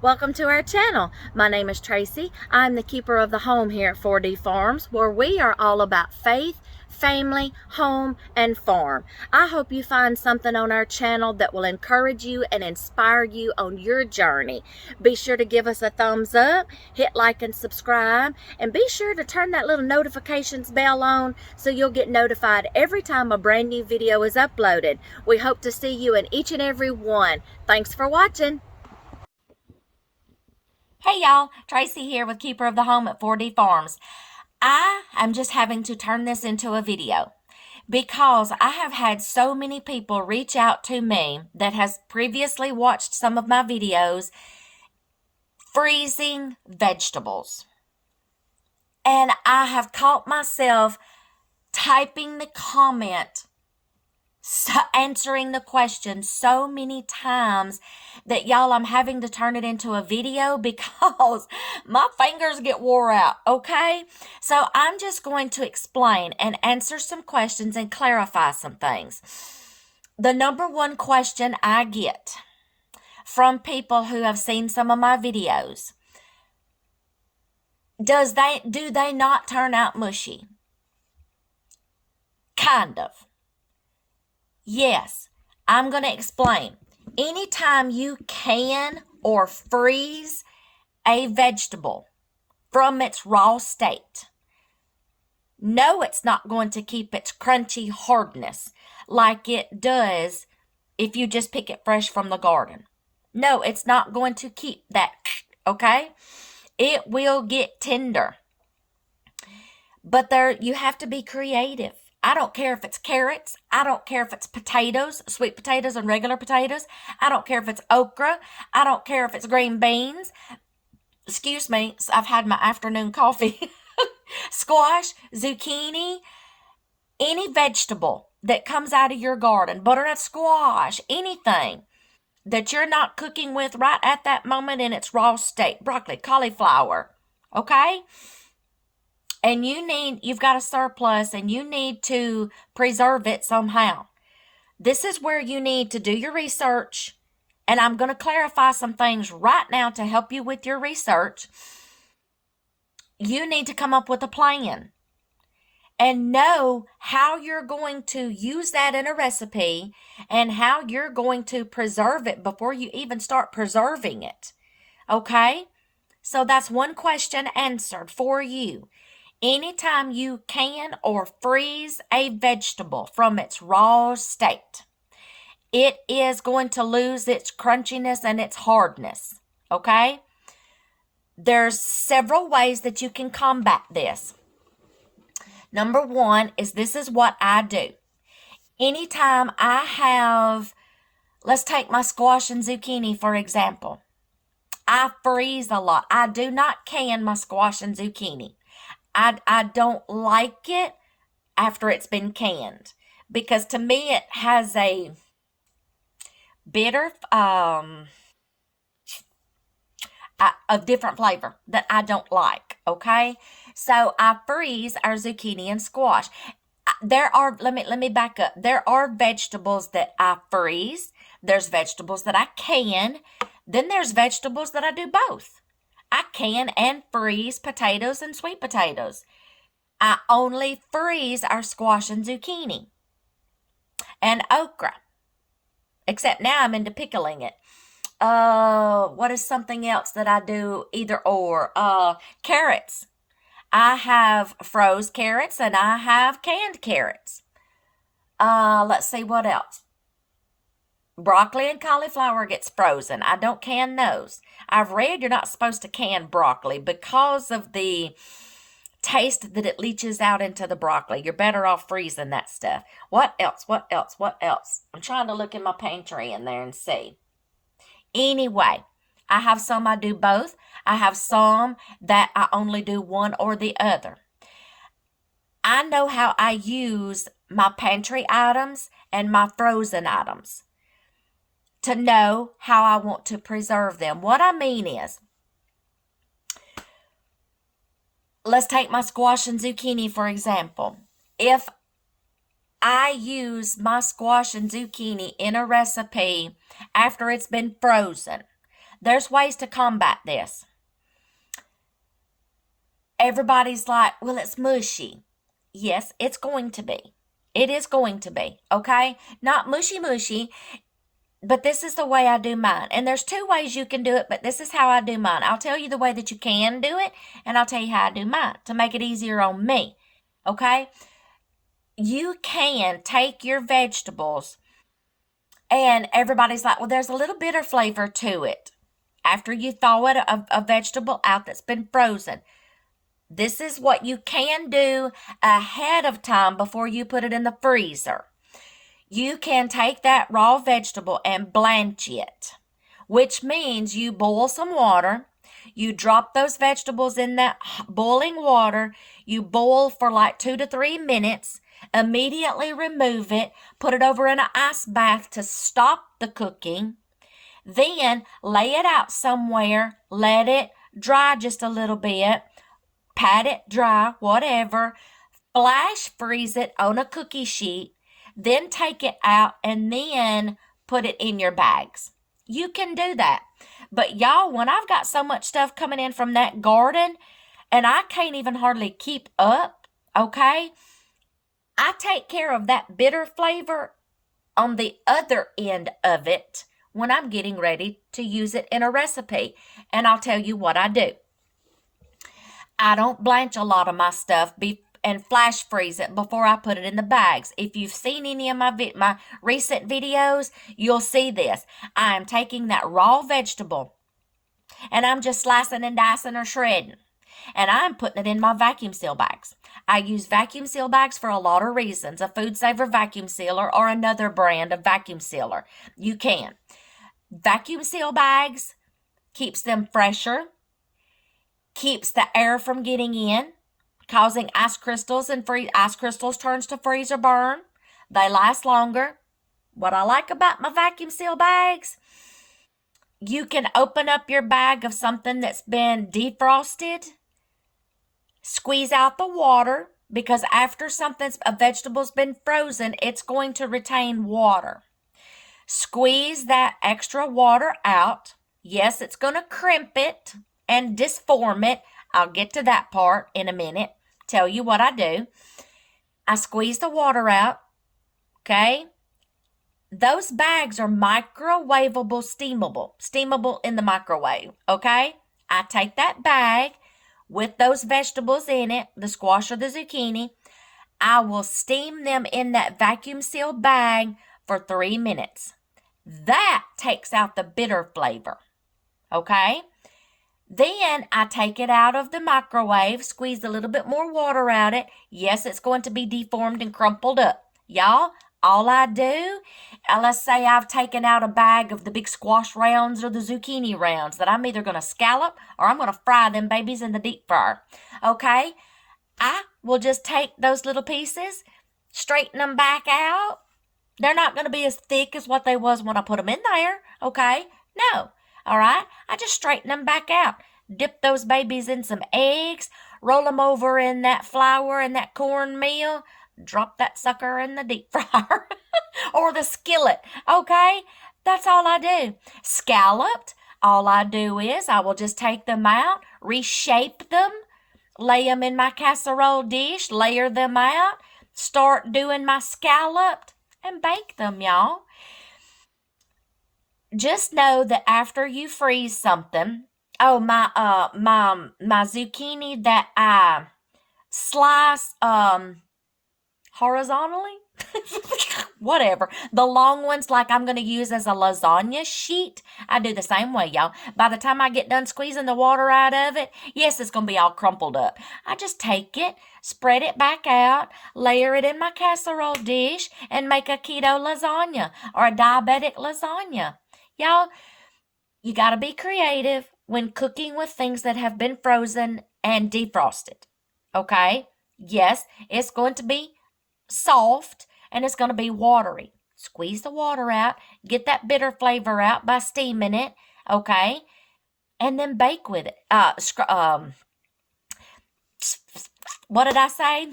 Welcome to our channel. My name is Tracy. I'm the keeper of the home here at 4D Farms, where we are all about faith, family, home, and farm. I hope you find something on our channel that will encourage you and inspire you on your journey. Be sure to give us a thumbs up, hit like and subscribe, and be sure to turn that little notifications bell on so you'll get notified every time a brand new video is uploaded. We hope to see you in each and every one. Thanks for watching. Hey y'all, Tracy here with Keeper of the Home at 4D Farms. I am just having to turn this into a video because I have had so many people reach out to me that has previously watched some of my videos freezing vegetables. And I have caught myself typing the comment, answering the question so many times that y'all, I'm having to turn it into a video because my fingers get wore out, okay? So I'm just going to explain and answer some questions and clarify some things. The number one question I get from people who have seen some of my videos, do they not turn out mushy? Kind of. Yes, I'm going to explain. Anytime you can or freeze a vegetable from its raw state, no, it's not going to keep its crunchy hardness like it does if you just pick it fresh from the garden. No, it's not going to keep that, okay? It will get tender. But you have to be creative. I don't care if it's carrots. I don't care if it's potatoes, sweet potatoes and regular potatoes. I don't care if it's okra. I don't care if it's green beans. Excuse me, I've had my afternoon coffee. Squash, zucchini, any vegetable that comes out of your garden, butternut squash, anything that you're not cooking with right at that moment in its raw state. Broccoli, cauliflower, okay? And you've got a surplus and you need to preserve it somehow. This is where you need to do your research. And I'm going to clarify some things right now to help you with your research. You need to come up with a plan and know how you're going to use that in a recipe and how you're going to preserve it before you even start preserving it. Okay? So that's one question answered for you. Anytime you can or freeze a vegetable from its raw state, it is going to lose its crunchiness and its hardness, okay? There's several ways that you can combat this. Number one is this is what I do. Anytime I have, let's take my squash and zucchini for example. I freeze a lot. I do not can my squash and zucchini. I don't like it after it's been canned because to me it has a bitter, a different flavor that I don't like, okay? So I freeze our zucchini and squash. Let me back up. There are vegetables that I freeze. There's vegetables that I can. Then there's vegetables that I do both. I can and freeze potatoes and sweet potatoes. I only freeze our squash and zucchini and okra. Except now I'm into pickling it. What is something else that I do either or? Carrots. I have froze carrots and I have canned carrots. Let's see what else. Broccoli and cauliflower gets frozen. I don't can those. I've read you're not supposed to can broccoli because of the taste that it leaches out into the broccoli. You're better off freezing that stuff. What else? I'm trying to look in my pantry in there and see. Anyway, I have some I do both. I have some that I only do one or the other. I know how I use my pantry items and my frozen items to know how I want to preserve them. What I mean is, let's take my squash and zucchini for example. If I use my squash and zucchini in a recipe after it's been frozen, there's ways to combat this. Everybody's like, well, it's mushy. Yes, it's going to be. It is going to be, okay? Not mushy, but this is the way I do mine. And there's two ways you can do it, but this is how I do mine. I'll tell you the way that you can do it, and I'll tell you how I do mine to make it easier on me, okay? You can take your vegetables, and everybody's like, well, there's a little bitter flavor to it. After you thaw it, a vegetable out that's been frozen. This is what you can do ahead of time before you put it in the freezer. You can take that raw vegetable and blanch it, which means you boil some water. You drop those vegetables in that boiling water. You boil for like 2 to 3 minutes. Immediately remove it. Put it over in an ice bath to stop the cooking. Then lay it out somewhere. Let it dry just a little bit. Pat it dry, whatever. Flash freeze it on a cookie sheet. Then take it out and then put it in your bags. You can do that. But y'all, when I've got so much stuff coming in from that garden and I can't even hardly keep up, okay? I take care of that bitter flavor on the other end of it when I'm getting ready to use it in a recipe. And I'll tell you what I do. I don't blanch a lot of my stuff and flash freeze it before I put it in the bags. If you've seen any of my recent videos, you'll see this. I am taking that raw vegetable and I'm just slicing and dicing or shredding. And I'm putting it in my vacuum seal bags. I use vacuum seal bags for a lot of reasons. A Food Saver vacuum sealer or another brand of vacuum sealer. You can. Vacuum seal bags keeps them fresher. Keeps the air from getting in, causing ice crystals and ice crystals turns to freeze or burn. They last longer. What I like about my vacuum seal bags, you can open up your bag of something that's been defrosted, squeeze out the water, because after a vegetable's been frozen, it's going to retain water. Squeeze that extra water out. Yes, it's going to crimp it and disform it. I'll get to that part in a minute. Tell you what I do. I squeeze the water out. Okay? Those bags are microwavable, steamable in the microwave. Okay? I take that bag with those vegetables in it, the squash or the zucchini. I will steam them in that vacuum seal bag for 3 minutes. That takes out the bitter flavor. Okay? Then I take it out of the microwave, squeeze a little bit more water out it. Yes, it's going to be deformed and crumpled up. Y'all, all I do, let's say I've taken out a bag of the big squash rounds or the zucchini rounds that I'm either going to scallop or I'm going to fry them babies in the deep fryer. Okay? I will just take those little pieces, straighten them back out. They're not going to be as thick as what they was when I put them in there. Okay? No. All right, I just straighten them back out. Dip those babies in some eggs, roll them over in that flour and that cornmeal, drop that sucker in the deep fryer or the skillet. Okay, that's all I do. Scalloped, all I do is I will just take them out, reshape them, lay them in my casserole dish, layer them out, start doing my scalloped, and bake them, y'all. Just know that after you freeze something, my zucchini that I slice horizontally, whatever. The long ones like I'm going to use as a lasagna sheet. I do the same way, y'all. By the time I get done squeezing the water out of it, yes, it's going to be all crumpled up. I just take it, spread it back out, layer it in my casserole dish, and make a keto lasagna or a diabetic lasagna. Y'all, you got to be creative when cooking with things that have been frozen and defrosted. Okay? Yes, it's going to be soft and it's going to be watery. Squeeze the water out. Get that bitter flavor out by steaming it. Okay? And then bake with it. What did I say?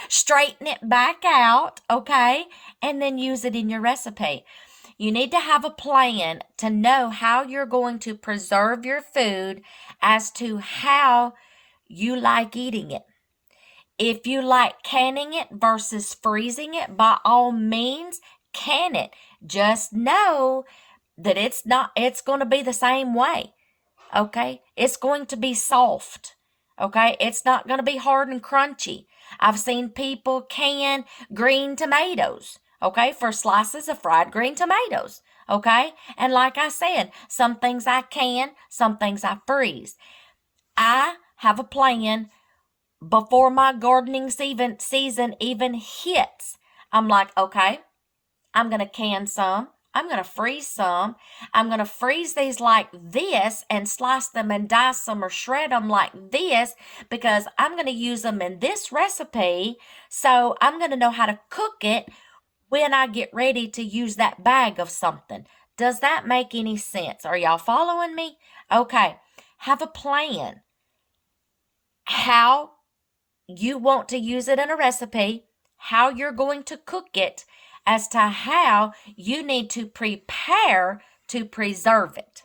Straighten it back out. Okay? And then use it in your recipe. You need to have a plan to know how you're going to preserve your food as to how you like eating it. If you like canning it versus freezing it, by all means, can it. Just know that it's going to be the same way. Okay? It's going to be soft. Okay? It's not going to be hard and crunchy. I've seen people can green tomatoes, okay, for slices of fried green tomatoes, okay? And like I said, some things I can, some things I freeze. I have a plan before my gardening season even hits. I'm like, okay, I'm going to can some. I'm going to freeze some. I'm going to freeze these like this and slice them and dice them or shred them like this because I'm going to use them in this recipe. So I'm going to know how to cook it when I get ready to use that bag of something. Does that make any sense? Are y'all following me? Okay. Have a plan. How you want to use it in a recipe, how you're going to cook it, as to how you need to prepare to preserve it.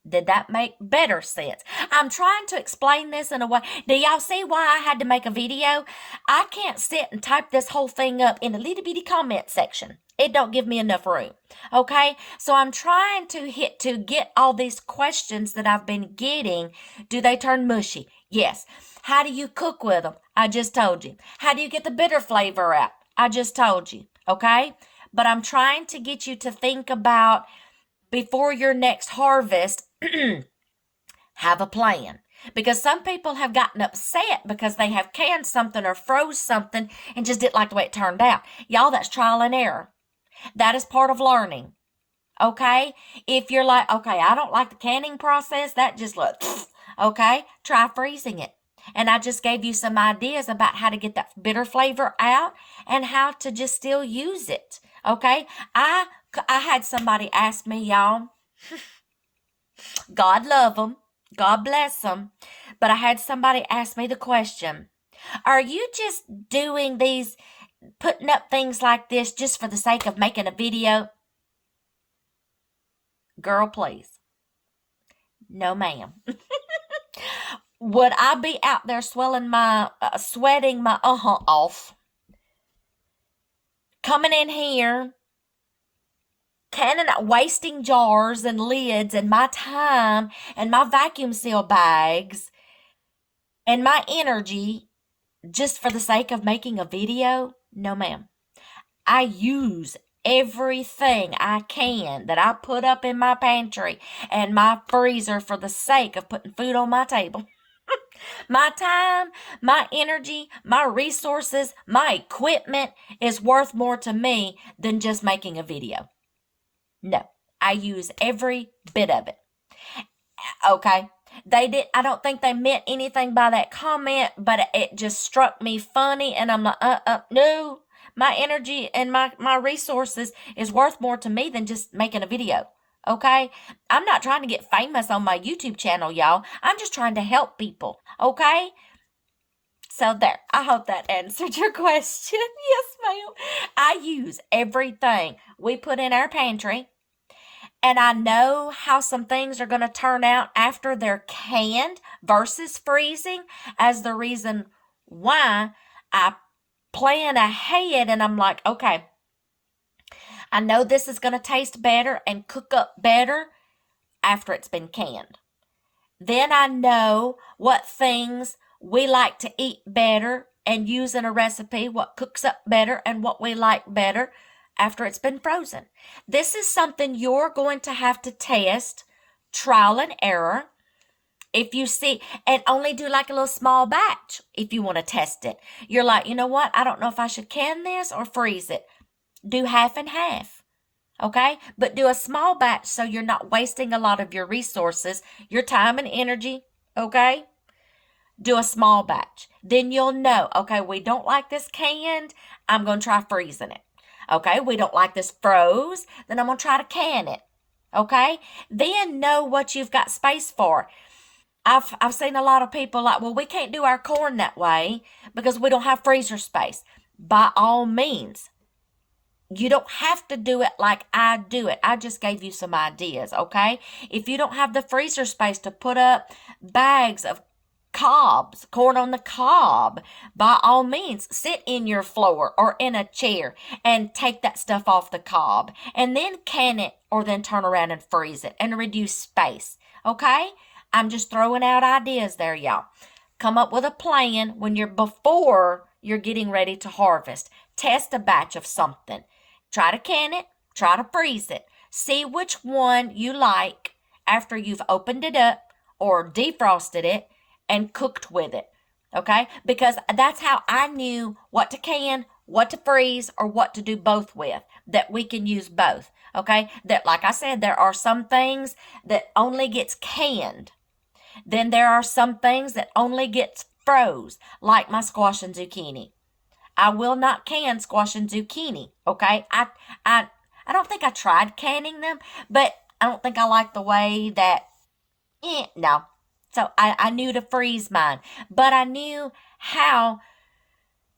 Did that make better sense? I'm trying to explain this in a way. Do y'all see why I had to make a video? I can't sit and type this whole thing up in a little bitty comment section. It don't give me enough room. Okay? So I'm trying to get all these questions that I've been getting. Do they turn mushy? Yes. How do you cook with them? I just told you. How do you get the bitter flavor out? I just told you, okay? But I'm trying to get you to think about before your next harvest, have a plan. Because some people have gotten upset because they have canned something or froze something and just didn't like the way it turned out. Y'all, that's trial and error. That is part of learning, okay? If you're like, okay, I don't like the canning process, that just looks, okay? Try freezing it. And I just gave you some ideas about how to get that bitter flavor out and how to just still use it. Okay? I had somebody ask me, y'all, God love them, God bless them, but I had somebody ask me the question, are you just doing these, putting up things like this just for the sake of making a video? Girl, please. No, ma'am. Would I be out there sweating my off? Coming in here, wasting jars and lids and my time and my vacuum seal bags and my energy just for the sake of making a video? No, ma'am. I use everything I can that I put up in my pantry and my freezer for the sake of putting food on my table. My time, my energy, my resources, my equipment is worth more to me than just making a video. No, I use every bit of it. Okay, I don't think they meant anything by that comment, but it just struck me funny, and I'm like, no, my energy and my resources is worth more to me than just making a video. Okay? I'm not trying to get famous on my YouTube channel, y'all. I'm just trying to help people. Okay? So there. I hope that answered your question. Yes, ma'am. I use everything we put in our pantry. And I know how some things are going to turn out after they're canned versus freezing as the reason why I plan ahead. And I'm like, okay, I know this is going to taste better and cook up better after it's been canned. Then I know what things we like to eat better and use in a recipe, what cooks up better and what we like better after it's been frozen. This is something you're going to have to test, trial and error. If you see, and only do like a little small batch if you want to test it. You're like, you know what? I don't know if I should can this or freeze it. Do half and half, okay? But do a small batch so you're not wasting a lot of your resources, your time and energy, okay? Do a small batch. Then you'll know, okay, we don't like this canned, I'm going to try freezing it. Okay, we don't like this froze, then I'm going to try to can it, okay? Then know what you've got space for. I've seen a lot of people like, well, we can't do our corn that way because we don't have freezer space. By all means, You don't have to do it like I do it. I just gave you some ideas, okay? If you don't have the freezer space to put up bags of cobs, corn on the cob, by all means, sit in your floor or in a chair and take that stuff off the cob and then can it or then turn around and freeze it and reduce space, okay? I'm just throwing out ideas there, y'all. Come up with a plan before you're getting ready to harvest. Test a batch of something. Try to can it, try to freeze it. See which one you like after you've opened it up or defrosted it and cooked with it, okay? Because that's how I knew what to can, what to freeze, or what to do both with, that we can use both, okay? That, like I said, there are some things that only gets canned. Then there are some things that only gets froze, like my squash and zucchini. I will not can squash and zucchini, okay? I don't think I tried canning them, but I don't think I like the way that, no. So I knew to freeze mine, but I knew how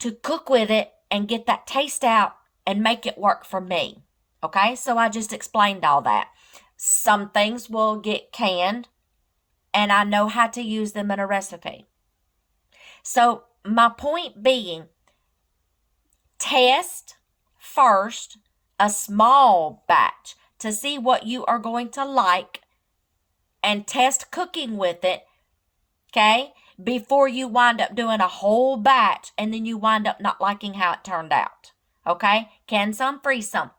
to cook with it and get that taste out and make it work for me. Okay, so I just explained all that. Some things will get canned, and I know how to use them in a recipe. So my point being, test first a small batch to see what you are going to like and test cooking with it, okay, before you wind up doing a whole batch and then you wind up not liking how it turned out, okay? Can some, freeze some,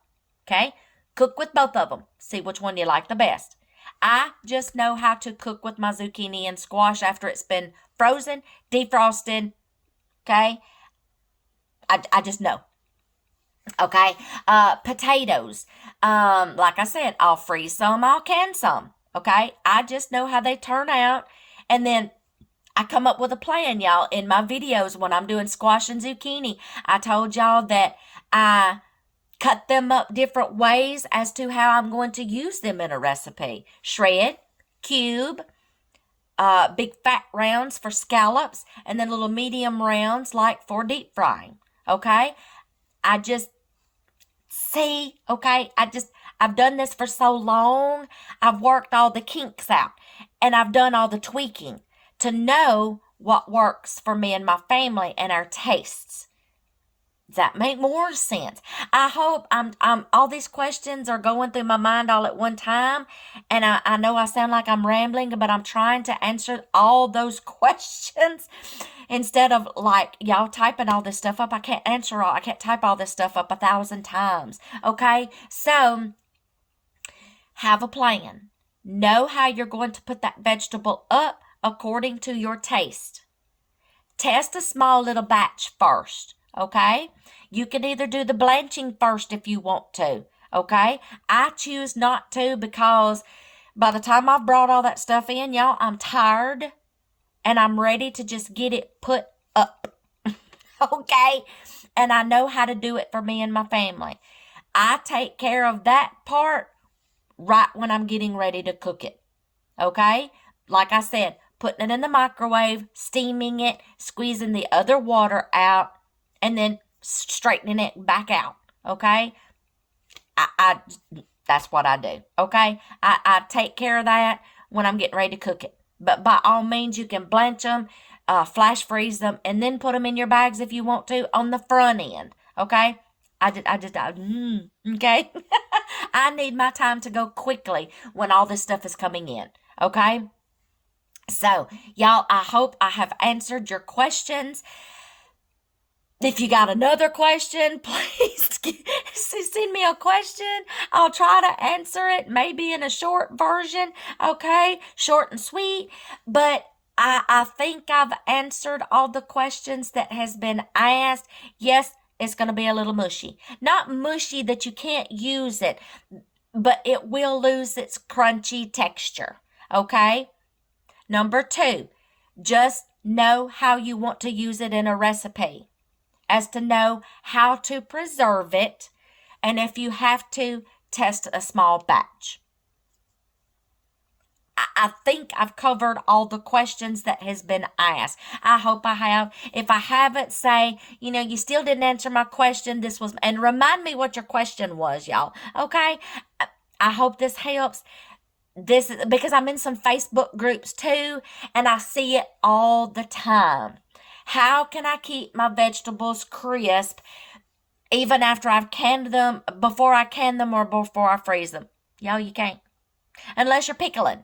okay? Cook with both of them. See which one you like the best. I just know how to cook with my zucchini and squash after it's been frozen, defrosted, okay? I just know. Okay, potatoes. Like I said, I'll freeze some, I'll can some. Okay, I just know how they turn out, and then I come up with a plan, y'all. In my videos when I'm doing squash and zucchini, I told y'all that I cut them up different ways as to how I'm going to use them in a recipe. Shred, cube, big fat rounds for scallops, and then little medium rounds like for deep frying. Okay, I just see, okay, I've done this for so long. I've worked all the kinks out and I've done all the tweaking to know what works for me and my family and our tastes. Does that make more sense? I hope I'm all these questions are going through my mind all at one time. And I know I sound like I'm rambling, but I'm trying to answer all those questions instead of like y'all typing all this stuff up. I can't type all this stuff up 1,000 times. Okay. So have a plan. Know how you're going to put that vegetable up according to your taste. Test a small little batch first. Okay, you can either do the blanching first if you want to. Okay, I choose not to because by the time I've brought all that stuff in, y'all, I'm tired and I'm ready to just get it put up. Okay, and I know how to do it for me and my family. I take care of that part right when I'm getting ready to cook it. Okay, like I said, putting it in the microwave, steaming it, squeezing the other water out, and then straightening it back out, okay? That's what I do, okay? I take care of that when I'm getting ready to cook it. But by all means, you can blanch them, flash freeze them, and then put them in your bags if you want to on the front end, okay? Okay? I need my time to go quickly when all this stuff is coming in, okay? So, y'all, I hope I have answered your questions. If you got another question, please send me a question. I'll try to answer it, maybe in a short version, okay? Short and sweet. But I think I've answered all the questions that has been asked. Yes, it's going to be a little mushy. Not mushy that you can't use it, but it will lose its crunchy texture, okay? Number 2, just know how you want to use it in a recipe, as to know how to preserve it, and if you have to, test a small batch. I think I've covered all the questions that has been asked. I hope I have. If I haven't, say, you still didn't answer my question. And remind me what your question was, y'all. Okay? I hope this helps. This is because I'm in some Facebook groups too, and I see it all the time. How can I keep my vegetables crisp even after I've canned them, before I can them, or before I freeze them? Y'all, you can't. Unless you're pickling.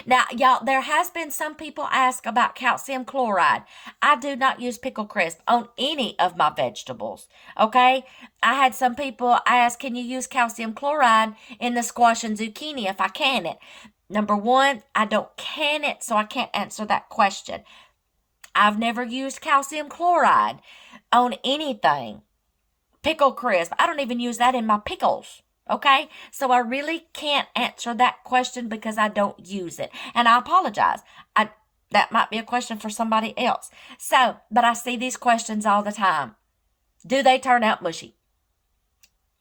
Now, y'all, there has been some people ask about calcium chloride. I do not use pickle crisp on any of my vegetables, okay? I had some people ask, can you use calcium chloride in the squash and zucchini if I can it? Number one, I don't can it, so I can't answer that question. I've never used calcium chloride on anything. Pickle crisp, I don't even use that in my pickles. Okay, so I really can't answer that question because I don't use it. And I apologize. That might be a question for somebody else. But I see these questions all the time. Do they turn out mushy?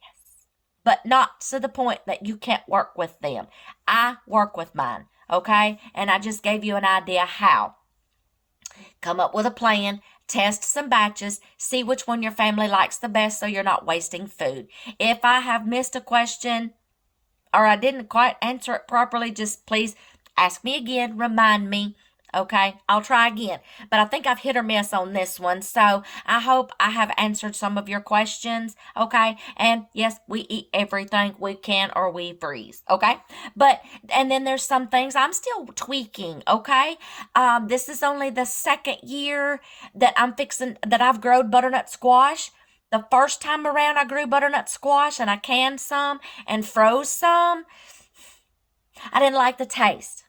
Yes. But not to the point that you can't work with them. I work with mine, okay? And I just gave you an idea how. Come up with a plan. Test some batches, see which one your family likes the best so you're not wasting food. If I have missed a question or I didn't quite answer it properly, just please ask me again, remind me, okay? I'll try again. But I think I've hit or miss on this one, so I hope I have answered some of your questions, okay? And yes, we eat everything we can or we freeze, okay? And then there's some things I'm still tweaking, okay? This is only the second year that I've grown butternut squash. The first time around I grew butternut squash and I canned some and froze some, I didn't like the taste.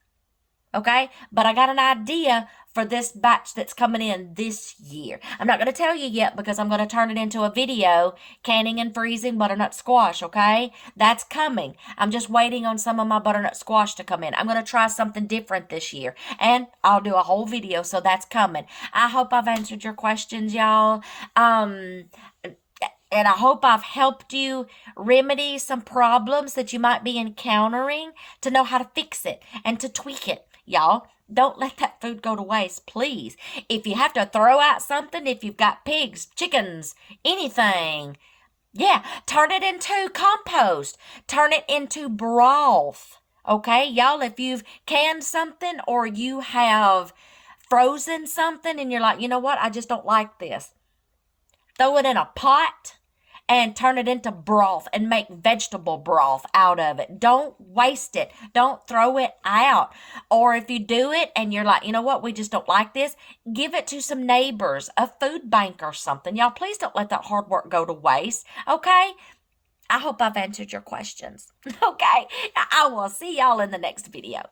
Okay, but I got an idea for this batch that's coming in this year. I'm not going to tell you yet because I'm going to turn it into a video, canning and freezing butternut squash, okay? That's coming. I'm just waiting on some of my butternut squash to come in. I'm going to try something different this year, and I'll do a whole video, so that's coming. I hope I've answered your questions, y'all. And I hope I've helped you remedy some problems that you might be encountering to know how to fix it and to tweak it. Y'all, don't let that food go to waste, please. If you have to throw out something, if you've got pigs, chickens, anything, yeah, turn it into compost. Turn it into broth. Okay, y'all, if you've canned something or you have frozen something and you're like, you know what, I just don't like this. Throw it in a pot and turn it into broth and make vegetable broth out of it. Don't waste it. Don't throw it out. Or if you do it and you're like, you know what, we just don't like this, give it to some neighbors, a food bank or something. Y'all, please don't let that hard work go to waste, okay? I hope I've answered your questions. Okay, I will see y'all in the next video.